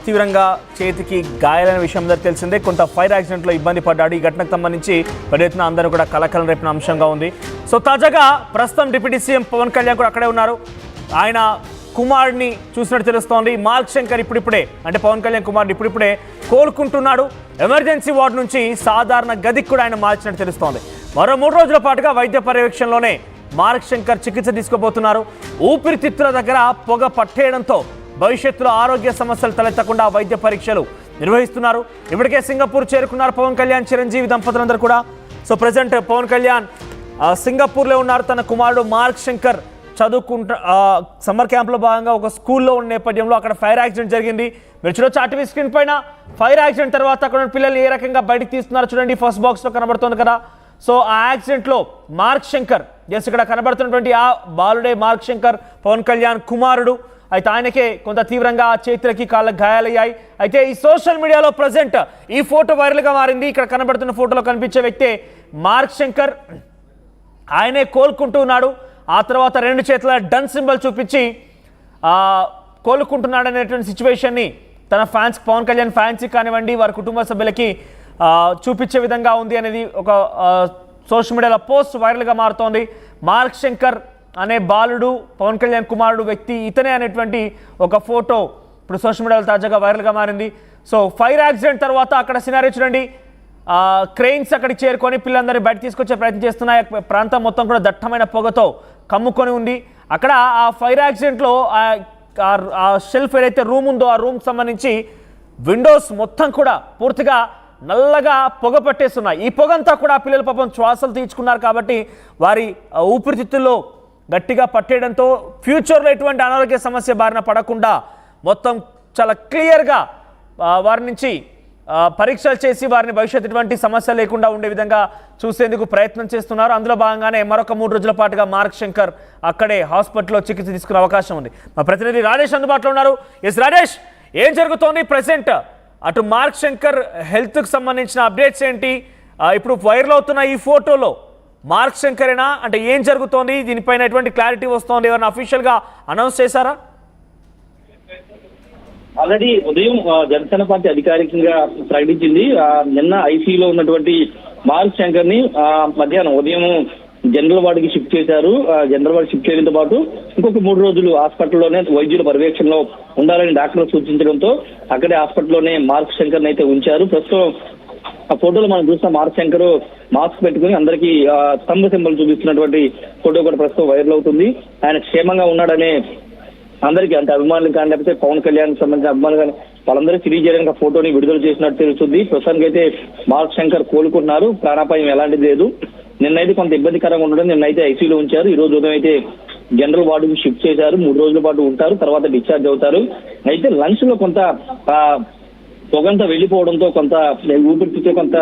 తీవ్రంగా చేతికి గాయాలైన విషయం అందరికీ తెలిసిందే. కొంత ఫైర్ యాక్సిడెంట్లో ఇబ్బంది పడ్డాడు. ఈ ఘటనకు సంబంధించి పెద్ద ఎత్తున అందరూ కూడా కలకలం రేపిన అంశంగా ఉంది. సో తాజాగా ప్రస్తుతం డిప్యూటీ సీఎం పవన్ కళ్యాణ్ కూడా అక్కడే ఉన్నారు. ఆయన కుమారుడిని చూసినట్టు తెలుస్తోంది. మార్క్ శంకర్ ఇప్పుడిప్పుడే అంటే పవన్ కళ్యాణ్ కుమారుడు ఇప్పుడిప్పుడే కోలుకుంటున్నాడు. ఎమర్జెన్సీ వార్డు నుంచి సాధారణ గదికి కూడా ఆయన మార్చినట్టు తెలుస్తోంది. మరో 3 రోజుల పాటుగా వైద్య పర్యవేక్షణలోనే మార్క్ శంకర్ చికిత్స తీసుకోబోతున్నారు. ఊపిరితిత్తుల దగ్గర పొగ పట్టేయడంతో భవిష్యత్తులో ఆరోగ్య సమస్యలు తలెత్తకుండా వైద్య పరీక్షలు నిర్వహిస్తున్నారు. ఇప్పటికే సింగపూర్ చేరుకున్నారు పవన్ కళ్యాణ్, చిరంజీవి దంపతులందరూ కూడా. సో ప్రజెంట్ పవన్ కళ్యాణ్ సింగపూర్లో ఉన్నారు. తన కుమారుడు మార్క్ శంకర్ సమ్మర్ క్యాంప్లో భాగంగా ఒక స్కూల్లో ఉన్న నేపథ్యంలో అక్కడ ఫైర్ యాక్సిడెంట్ జరిగింది. మీరు చూడొచ్చు ఆర్టీవీ స్క్రీన్ పైన ఫైర్ యాక్సిడెంట్ తర్వాత అక్కడ పిల్లల్ని ఏ రకంగా బయటకు తీస్తున్నారు చూడండి. ఫస్ట్ బాక్స్లో కనబడుతుంది కదా. సో ఆ యాక్సిడెంట్లో మార్క్ శంకర్ ఇక్కడ కనబడుతున్నటువంటి ఆ బాలుడే మార్క్ శంకర్ పవన్ కళ్యాణ్ కుమారుడు. అయితే ఆయనకే కొంత తీవ్రంగా చేతులకి కాళ్ళకి గాయాలయ్యాయి. అయితే ఈ సోషల్ మీడియాలో ప్రజెంట్ ఈ ఫోటో వైరల్గా మారింది. ఇక్కడ కనబడుతున్న ఫోటోలో కనిపించే వ్యక్తే మార్క్ శంకర్. ఆయనే కోలుకుంటూ ఉన్నాడు. ఆ తర్వాత 2 చేతుల డన్ సింబల్ చూపించి కోలుకుంటున్నాడు అనేటువంటి సిచ్యువేషన్ని తన ఫ్యాన్స్ పవన్ కళ్యాణ్ ఫ్యాన్స్కి కానివ్వండి వారి కుటుంబ సభ్యులకి చూపించే విధంగా ఉంది అనేది ఒక సోషల్ మీడియాలో పోస్ట్ వైరల్గా మారుతోంది. మార్క్ శంకర్ అనే బాలుడు పవన్ కళ్యాణ్ కుమారుడు వ్యక్తి ఇతనే అనేటువంటి ఒక ఫోటో ఇప్పుడు సోషల్ మీడియాలో తాజాగా వైరల్గా మారింది. సో ఫైర్ యాక్సిడెంట్ తర్వాత అక్కడ సినారీ చూడండి. క్రెయిన్స్ అక్కడికి చేరుకొని పిల్లలందరినీ బయట తీసుకొచ్చే ప్రయత్నం చేస్తున్నాయి. ప్రాంతం మొత్తం కూడా దట్టమైన పొగతో కమ్ముకొని ఉంది. అక్కడ ఆ ఫైర్ యాక్సిడెంట్లో ఆ షెల్ఫ్ ఏదైతే రూమ్ ఉందో ఆ రూమ్కి సంబంధించి విండోస్ మొత్తం కూడా పూర్తిగా నల్లగా పొగ పట్టేస్తున్నాయి. ఈ పొగంతా కూడా పిల్లలు పాపం శ్వాసలు తీర్చుకున్నారు కాబట్టి వారి ఊపిరితిత్తుల్లో గట్టిగా పట్టేయడంతో ఫ్యూచర్లో ఎటువంటి అనారోగ్య సమస్య బారిన పడకుండా మొత్తం చాలా క్లియర్గా వారి నుంచి పరీక్షలు చేసి వారిని భవిష్యత్తు ఎటువంటి సమస్య లేకుండా ఉండే విధంగా చూసేందుకు ప్రయత్నం చేస్తున్నారు. అందులో భాగంగానే మరొక 3 రోజుల పాటుగా మార్క్ శంకర్ అక్కడే హాస్పిటల్లో చికిత్స తీసుకునే అవకాశం ఉంది. మా ప్రతినిధి రాజేష్ అందుబాటులో ఉన్నారు. ఎస్ రాజేష్, ఏం జరుగుతోంది ప్రెసెంట్? అటు మార్క్ శంకర్ హెల్త్కి సంబంధించిన అప్డేట్స్ ఏంటి? ఇప్పుడు వైరల్ అవుతున్న ఈ ఫోటోలో మార్క్ శంకరేనా అంటే ఏం జరుగుతోంది? దీనిపైన ఎటువంటి క్లారిటీ వస్తోంది? ఎవరైనా అఫీషియల్గా అనౌన్స్ చేశారా? ఆల్రెడీ ఉదయం జనసేన పార్టీ అధికారికంగా ప్రకటించింది. నిన్న ఐసీయూలో ఉన్నటువంటి మార్క్ శంకర్ ని మధ్యాహ్నం ఉదయం జనరల్ వార్డుకి షిఫ్ట్ చేశారు. జనరల్ వార్డు షిఫ్ట్ చేయడంతో పాటు ఇంకొక 3 రోజులు హాస్పిటల్లోనే వైద్యుల పర్యవేక్షణలో ఉండాలని డాక్టర్లు సూచించడంతో అక్కడే హాస్పిటల్లోనే మార్క్ శంకర్ అయితే ఉంచారు. ప్రస్తుతం ఆ ఫోటోలో మనం చూసిన మార్క్ శంకర్ మాస్క్ పెట్టుకుని అందరికీ స్తంభ సింబల్ చూపిస్తున్నటువంటి ఫోటో కూడా ప్రస్తుతం వైరల్ అవుతుంది. ఆయన క్షేమంగా ఉన్నాడనే అందరికీ అంటే అభిమానులు కానీ లేకపోతే పవన్ కళ్యాణ్ సంబంధించిన అభిమానులు కానీ వాళ్ళందరూ తెలియజేయడానికి ఆ ఫోటోని విడుదల చేసినట్టు తెలుస్తుంది. ప్రస్తుతానికి అయితే మార్క్ శంకర్ కోలుకుంటున్నారు. ప్రాణాపాయం ఎలాంటిది లేదు. నిన్నైతే కొంత ఇబ్బందికరంగా ఉండడం నిన్నైతే ఐసీయూలో ఉంచారు. ఈ రోజు ఉదయం అయితే జనరల్ వార్డుకి షిఫ్ట్ చేశారు. 3 రోజుల పాటు ఉంటారు, తర్వాత డిశ్చార్జ్ అవుతారు. అయితే లంగ్స్ లో కొంత పొగంతా వెళ్ళిపోవడంతో కొంత ఊపిరితిత్తులో కొంత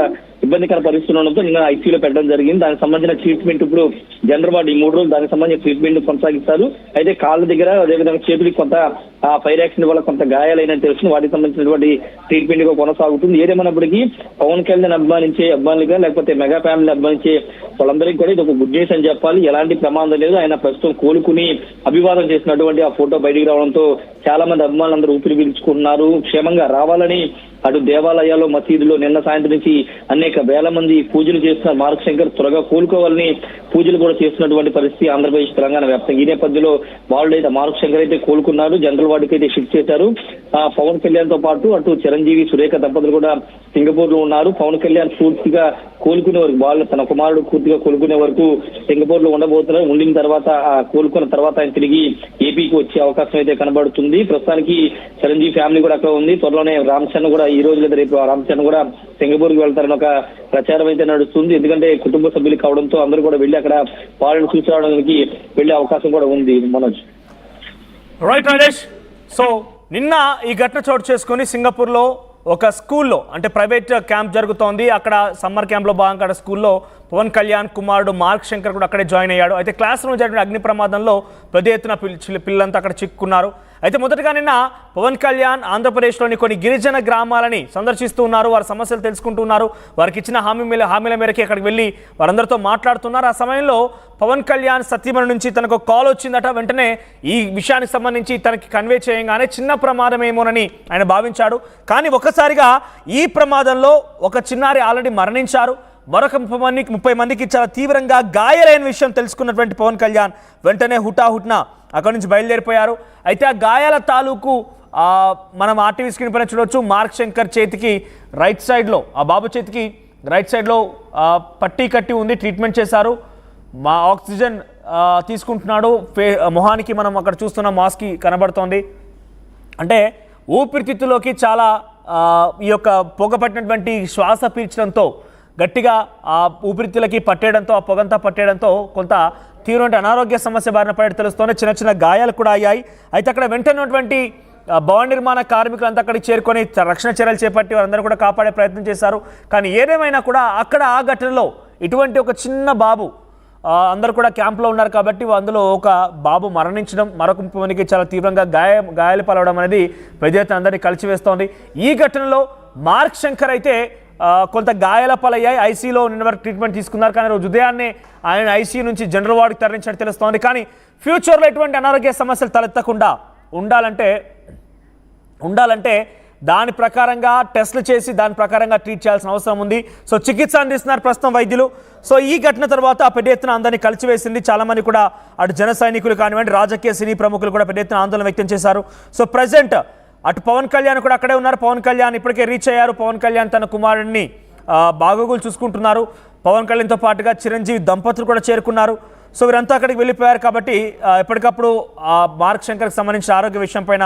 ఇబ్బందికర పరిస్థితులు ఉండడంతో నిన్న ఐసీయూలో పెట్టడం జరిగింది. దానికి సంబంధించిన ట్రీట్మెంట్ ఇప్పుడు జనరల్ వార్డు ఈ 3 రోజులు దానికి సంబంధించిన ట్రీట్మెంట్ కొనసాగిస్తారు. అయితే కాళ్ళ దగ్గర అదేవిధంగా చేతులకి కొంత ఫైర్ యాక్సిడెంట్ వల్ల కొంత గాయాలైనని తెలుస్తుంది. వాటికి సంబంధించినటువంటి ట్రీట్మెంట్ కొనసాగుతుంది. ఏదేమైనప్పటికీ పవన్ కళ్యాణ్ అభిమానించే అభిమానులుగా లేకపోతే మెగా ఫ్యామిలీ అభిమానించే వాళ్ళందరికీ కూడా ఇది ఒక గుడ్ న్యూస్ అని చెప్పాలి. ఎలాంటి ప్రమాదం లేదు. ఆయన ప్రస్తుతం కోలుకుని అభివాదం చేసినటువంటి ఆ ఫోటో బయటికి రావడంతో చాలా మంది అభిమానులందరూ ఊపిరి పీల్చుకుంటున్నారు. క్షేమంగా రావాలని అటు దేవాలయాల్లో మసీదులో నిన్న సాయంత్రం నుంచి అనేక వేల మంది పూజలు చేస్తున్నారు. మార్క్ శంకర్ త్వరగా కోలుకోవాలని పూజలు కూడా చేస్తున్నటువంటి పరిస్థితి ఆంధ్రప్రదేశ్ తెలంగాణ వ్యాప్తంగా. ఈ నేపథ్యంలో వాళ్ళు అయితే మార్క్ శంకర్ అయితే కోలుకున్నారు. జనరల్ వార్డుకి అయితే షిఫ్ట్ చేశారు. పవన్ కళ్యాణ్ తో పాటు అటు చిరంజీవి సురేఖ దంపతులు కూడా సింగపూర్ లో ఉన్నారు. పవన్ కళ్యాణ్ పూర్తిగా కోలుకునే వరకు వాళ్ళు తన కుమారుడు పూర్తిగా కోలుకునే వరకు సింగపూర్ లో ఉండబోతున్నారు. ఉండిన తర్వాత కోలుకున్న తర్వాత ఆయన తిరిగి ఏపీకి వచ్చే అవకాశం అయితే కనబడుతుంది. ప్రస్తుతానికి చిరంజీవి ఫ్యామిలీ కూడా అక్కడ ఉంది. త్వరలోనే రామ్ చరణ్ కూడా ఈ రోజు లేదా రేపు రామ్ చరణ్ కూడా సింగపూర్ కి వెళ్తారని ఒక ప్రచారం అయితే నడుస్తుంది. ఎందుకంటే కుటుంబ సభ్యులు కావడంతో అందరూ కూడా వెళ్ళి అక్కడ వాళ్ళని చూసి రావడానికి వెళ్లే అవకాశం కూడా ఉంది. మనోజ్ రైట్ రాజేష్. సో నిన్న ఈ ఘటన చోటు చేసుకుని సింగపూర్లో ఒక స్కూల్లో అంటే ప్రైవేట్ క్యాంప్ జరుగుతోంది. అక్కడ సమ్మర్ క్యాంప్లో భాగంగా అక్కడ స్కూల్లో పవన్ కళ్యాణ్ కుమారుడు మార్క్ శంకర్ కూడా అక్కడే జాయిన్ అయ్యాడు. అయితే క్లాస్ రూమ్ జరిగిన అగ్ని ప్రమాదంలో పెద్ద ఎత్తున పిల్లలంతా అక్కడ చిక్కుకున్నారు. అయితే మొదటగా నిన్న పవన్ కళ్యాణ్ ఆంధ్రప్రదేశ్లోని కొన్ని గిరిజన గ్రామాలని సందర్శిస్తూ ఉన్నారు, వారి సమస్యలు తెలుసుకుంటున్నారు, వారికి ఇచ్చిన హామీల మేరకు అక్కడికి వెళ్ళి వారందరితో మాట్లాడుతున్నారు. ఆ సమయంలో పవన్ కళ్యాణ్ సత్యమణి నుంచి తనకు కాల్ వచ్చిందట. వెంటనే ఈ విషయానికి సంబంధించి తనకి కన్వే చేయగానే చిన్న ప్రమాదమేమోనని ఆయన భావించాడు. కానీ ఒక్కసారిగా ఈ ప్రమాదంలో ఒక చిన్నారి ఆల్రెడీ మరణించారు, మరొక 30 మందికి చాలా తీవ్రంగా గాయాలైన విషయం తెలుసుకున్నటువంటి పవన్ కళ్యాణ్ వెంటనే హుటాహుట్న అక్కడి నుంచి బయలుదేరిపోయారు. అయితే ఆ గాయాల తాలూకు మనం ఆర్టీవీ స్క్రీన్ పైన చూడవచ్చు. మార్క్ శంకర్ చేతికి రైట్ సైడ్లో, ఆ బాబు చేతికి రైట్ సైడ్లో పట్టీ కట్టి ఉంది, ట్రీట్మెంట్ చేశారు. మా ఆక్సిజన్ తీసుకుంటున్నాడు. మొహానికి మనం అక్కడ చూస్తున్న మాస్క్ కనబడుతోంది. అంటే ఊపిరితిత్తులోకి చాలా ఈ యొక్క పొగ పట్టినటువంటి శ్వాస పీల్చడంతో గట్టిగా ఆ ఊపిరితిత్తులకి పట్టేయడంతో, ఆ పొగంతా పట్టేయడంతో కొంత తీవ్రమైన అనారోగ్య సమస్య బారిన పడి తెలుస్తోంది. చిన్న చిన్న గాయాలు కూడా అయ్యాయి. అయితే అక్కడ వెంటనే భవన నిర్మాణ కార్మికులంతా అక్కడికి చేరుకొని రక్షణ చర్యలు చేపట్టి వారందరూ కూడా కాపాడే ప్రయత్నం చేశారు. కానీ ఏదేమైనా కూడా అక్కడ ఆ ఘటనలో ఇటువంటి ఒక చిన్న బాబు, అందరూ కూడా క్యాంప్లో ఉన్నారు కాబట్టి అందులో ఒక బాబు మరణించడం, మరొక 30 మందికి చాలా తీవ్రంగా గాయాలు పాలవడం అనేది పెద్ద అందరినీ కలిసివేస్తోంది. ఈ ఘటనలో మార్క్ శంకర్ అయితే కొంత గాయాల పాలయ్యాయి. ఐసీలో నిన్న వరకు ట్రీట్మెంట్ తీసుకున్నారు. కానీ రోజు ఉదయాన్నే ఆయన ఐసీ నుంచి జనరల్ వార్డుకి తరలించినట్టు తెలుస్తోంది. కానీ ఫ్యూచర్లో ఎటువంటి అనారోగ్య సమస్యలు తలెత్తకుండా ఉండాలంటే దాని ప్రకారంగా టెస్టులు చేసి దాని ప్రకారంగా ట్రీట్ చేయాల్సిన అవసరం ఉంది. సో చికిత్స అందిస్తున్నారు ప్రస్తుతం వైద్యులు. సో ఈ ఘటన తర్వాత పెద్ద ఎత్తున అందరినీ కలిసివేసింది. చాలామంది కూడా అటు జన సైనికులు కానివ్వండి, రాజకీయ సినీ ప్రముఖులు కూడా పెద్ద ఎత్తున ఆందోళన వ్యక్తం చేశారు. సో ప్రజెంట్ అటు పవన్ కళ్యాణ్ కూడా అక్కడే ఉన్నారు. పవన్ కళ్యాణ్ ఇప్పటికే రీచ్ అయ్యారు. పవన్ కళ్యాణ్ తన కుమారుడిని బాగోగులు చూసుకుంటున్నారు. పవన్ కళ్యాణ్తో పాటుగా చిరంజీవి దంపతులు కూడా చేరుకున్నారు. సో వీరంతా అక్కడికి వెళ్ళిపోయారు కాబట్టి ఎప్పటికప్పుడు మార్క్ శంకర్కి సంబంధించిన ఆరోగ్య విషయం పైన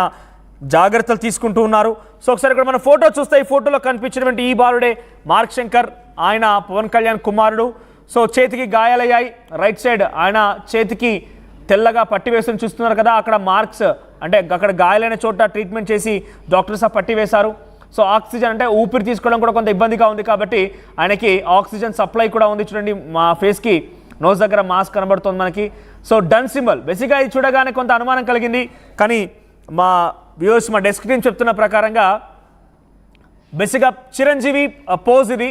జాగ్రత్తలు తీసుకుంటూ ఉన్నారు. సో ఒకసారి ఇక్కడ మన ఫోటో చూస్తే ఈ ఫోటోలో కనిపించినటువంటి ఈ బాలుడే మార్క్ శంకర్, ఆయన పవన్ కళ్యాణ్ కుమారుడు. సో చేతికి గాయాలయ్యాయి. రైట్ సైడ్ ఆయన చేతికి తెల్లగా పట్టి వేసుకుని చూస్తున్నారు కదా, అక్కడ మార్క్స్ అంటే అక్కడ గాయాలైన చోట ట్రీట్మెంట్ చేసి డాక్టర్స్ ఆ పట్టి వేశారు. సో ఆక్సిజన్ అంటే ఊపిరి తీసుకోవడం కూడా కొంత ఇబ్బందిగా ఉంది కాబట్టి ఆయనకి ఆక్సిజన్ సప్లై కూడా ఉంది. చూడండి, మా ఫేస్కి నోస్ దగ్గర మాస్క్ కనబడుతుంది మనకి. సో డన్ సింబల్ బేసిక్గా ఇది చూడగానే కొంత అనుమానం కలిగింది. కానీ మా వ్యూవర్స్, మా డెస్క్ టీం చెప్తున్న ప్రకారంగా బేసిక్గా చిరంజీవి పోజ్ ఇది,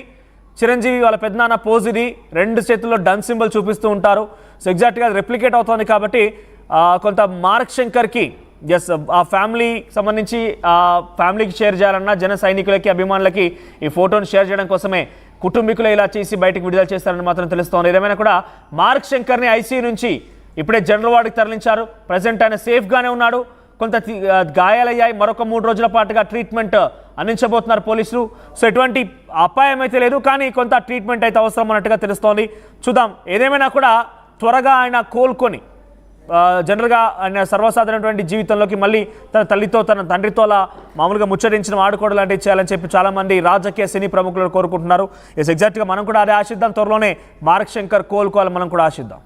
చిరంజీవి వాళ్ళ పెద్దనాన్న పోజ్ ఇది. 2 చేతుల్లో డన్ సింబల్ చూపిస్తూ ఉంటారు. సో ఎగ్జాక్ట్గా అది రెప్లికేట్ అవుతుంది కాబట్టి కొంత మార్క్ శంకర్కి ఆ ఫ్యామిలీకి సంబంధించి ఆ ఫ్యామిలీకి షేర్ చేయాలన్నా, జన సైనికులకి, అభిమానులకి ఈ ఫోటోని షేర్ చేయడం కోసమే కుటుంబీకులు ఇలా చేసి బయటకు విడుదల చేస్తారని మాత్రం తెలుస్తోంది. ఏదేమైనా కూడా మార్క్ శంకర్ని ఐసీయూ నుంచి ఇప్పుడే జనరల్ వార్డుకి తరలించారు. ప్రజెంట్ ఆయన సేఫ్గానే ఉన్నాడు. కొంత గాయాలయ్యాయి. మరొక 3 రోజుల పాటుగా ట్రీట్మెంట్ అందించబోతున్నారు పోలీసులు. సో ఎటువంటి అపాయం అయితే లేదు, కానీ కొంత ట్రీట్మెంట్ అయితే అవసరం అన్నట్టుగా తెలుస్తోంది. చూద్దాం. ఏదేమైనా కూడా త్వరగా ఆయన కోలుకొని జనరల్గా ఆయన సర్వసాధారణటువంటి జీవితంలోకి మళ్ళీ తన తల్లితో, తన తండ్రితో అలా మామూలుగా ముచ్చరించిన ఆడుకోవడం లాంటివి చేయాలని చెప్పి చాలామంది రాజకీయ సినీ ప్రముఖులు కోరుకుంటున్నారు. ఎగ్జాక్ట్గా మనం కూడా అదే ఆశిద్దాం. త్వరలోనే మార్క్ శంకర్ కోలుకోవాలని మనం కూడా ఆశిద్దాం.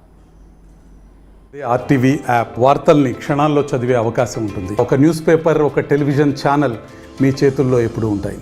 ఆర్టీవీ యాప్ వార్తల్ని క్షణాల్లో చదివే అవకాశం ఉంటుంది. ఒక న్యూస్ పేపర్, ఒక టెలివిజన్ ఛానల్ మీ చేతుల్లో ఎప్పుడూ ఉంటాయి.